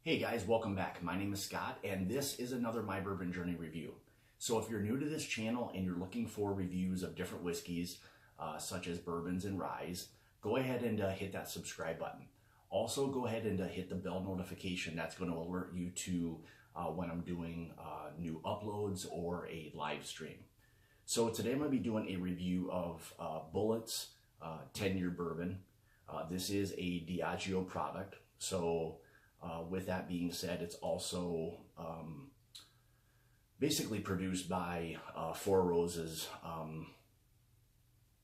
Hey guys, welcome back. My name is Scott and this is another My Bourbon Journey review. So if you're new to this channel and you're looking for reviews of different whiskeys, such as bourbons and ryes, go ahead and hit that subscribe button. Also go ahead and hit the bell notification. That's going to alert you to when I'm doing new uploads or a live stream. So today I'm going to be doing a review of Bulleit's 10-year bourbon. This is a Diageo product. So with that being said, it's also basically produced by Four Roses.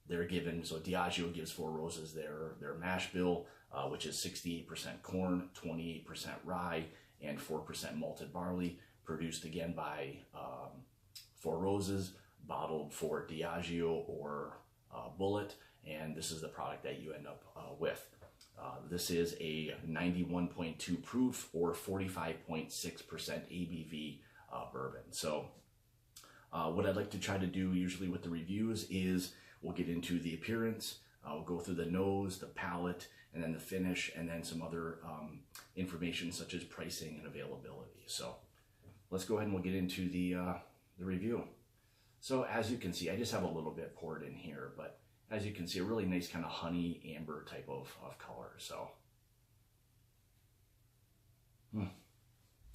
They're given, so Diageo gives Four Roses their mash bill, which is 68% corn, 28% rye, and 4% malted barley, produced again by Four Roses, bottled for Diageo or Bulleit, and this is the product that you end up with. This is a 91.2 proof or 45.6% ABV bourbon. So what I'd like to try to do usually with the reviews is we'll get into the appearance, we'll go through the nose, the palate, and then the finish, and then some other information such as pricing and availability. So let's go ahead and we'll get into the review. So as you can see, I just have a little bit poured in here, but as you can see, a really nice kind of honey amber type of color.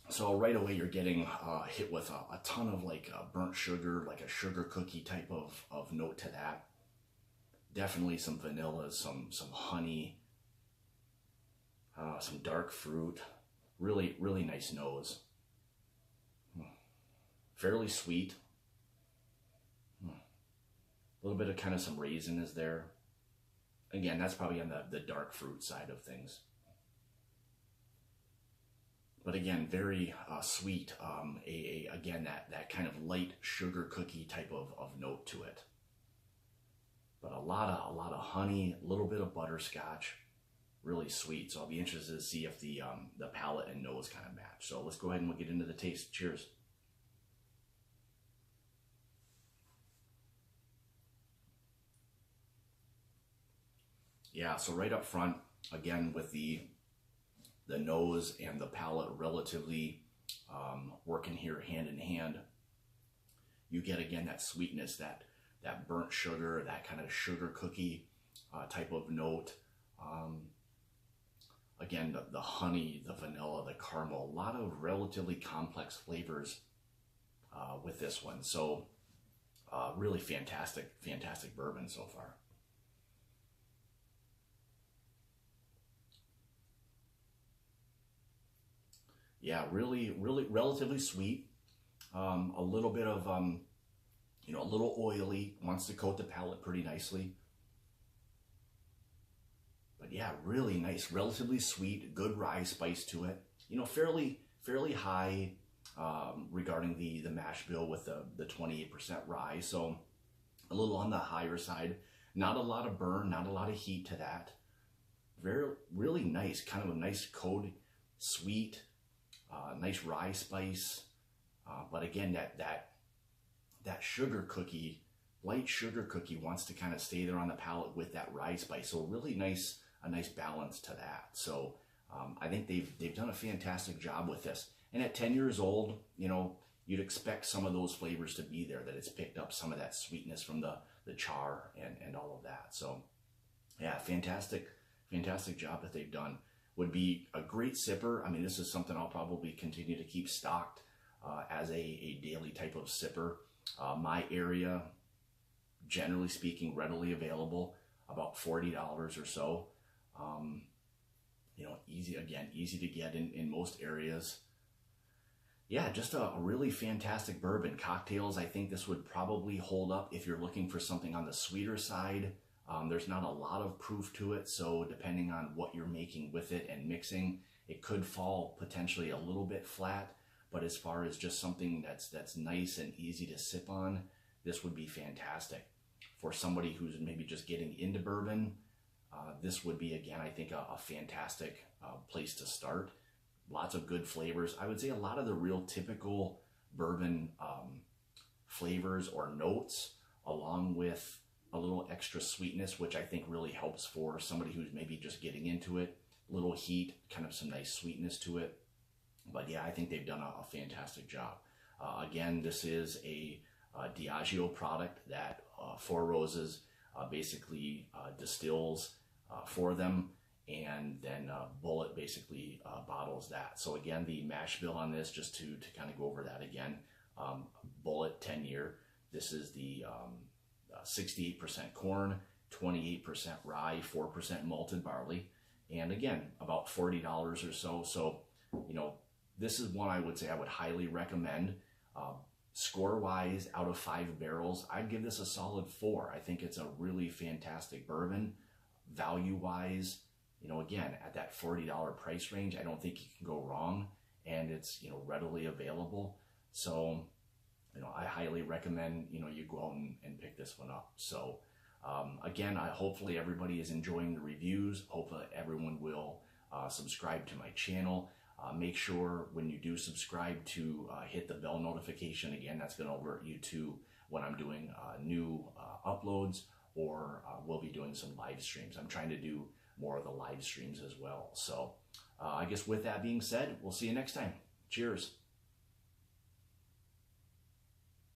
So right away you're getting hit with a ton of like burnt sugar, like a sugar cookie type of note to that. Definitely some vanilla, some honey, some dark fruit. Really, really nice nose. Fairly sweet. A little bit of kind of some raisin is there. Again, that's probably on the dark fruit side of things. But again, very sweet. Again, that kind of light sugar cookie type of note to it. But a lot of honey, a little bit of butterscotch, really sweet. So I'll be interested to see if the palate and nose kind of match. So let's go ahead and we'll get into the taste. Cheers. Yeah, so right up front, again, with the nose and the palate relatively working here hand in hand, you get again that sweetness, that burnt sugar, that kind of sugar cookie type of note. Again, the honey, the vanilla, the caramel, a lot of relatively complex flavors with this one. So really fantastic bourbon so far. Yeah, really relatively sweet. A little bit of, a little oily, wants to coat the palate pretty nicely. But yeah, really nice, relatively sweet, good rye spice to it. Fairly high regarding the mash bill with the 28% rye. So a little on the higher side. Not a lot of burn, not a lot of heat to that. Really nice, kind of a nice coat, sweet. Nice rye spice, but again, that sugar cookie, light sugar cookie wants to kind of stay there on the palate with that rye spice. So really nice, a nice balance to that. So I think they've done a fantastic job with this. And at 10 years old, you'd expect some of those flavors to be there, that it's picked up some of that sweetness from the char and all of that. So yeah, fantastic job that they've done. Would be a great sipper. I mean, this is something I'll probably continue to keep stocked as a daily type of sipper. My area, generally speaking, readily available, about $40 or so. Easy to get in most areas. Yeah, just a really fantastic bourbon. Cocktails, I think this would probably hold up if you're looking for something on the sweeter side. There's not a lot of proof to it, so depending on what you're making with it and mixing, it could fall potentially a little bit flat. But as far as just something that's nice and easy to sip on, this would be fantastic. For somebody who's maybe just getting into bourbon, this would be, again, I think a fantastic place to start. Lots of good flavors. I would say a lot of the real typical bourbon flavors or notes, along with a little extra sweetness, which I think really helps for somebody who's maybe just getting into it. Little heat, kind of some nice sweetness to it. But yeah, I think they've done a fantastic job. Again, this is a Diageo product that Four Roses basically distills for them, and then Bulleit basically bottles that. So again, the mash bill on this, just to kind of go over that again, Bulleit 10-year. This is the 68% corn, 28% rye, 4% malted barley, and again, about $40 or so. So, you know, this is one I would say I would highly recommend. Score-wise, out of 5 barrels, I'd give this a solid 4. I think it's a really fantastic bourbon. Value-wise, you know, again, at that $40 price range, I don't think you can go wrong, and it's, you know, readily available. So, you know, I highly recommend, you know, you go out and pick this one up. So, again, hopefully everybody is enjoying the reviews. Hopefully everyone will subscribe to my channel. Make sure when you do subscribe to hit the bell notification. Again, that's going to alert you to when I'm doing new uploads, or we'll be doing some live streams. I'm trying to do more of the live streams as well. So I guess with that being said, we'll see you next time. Cheers.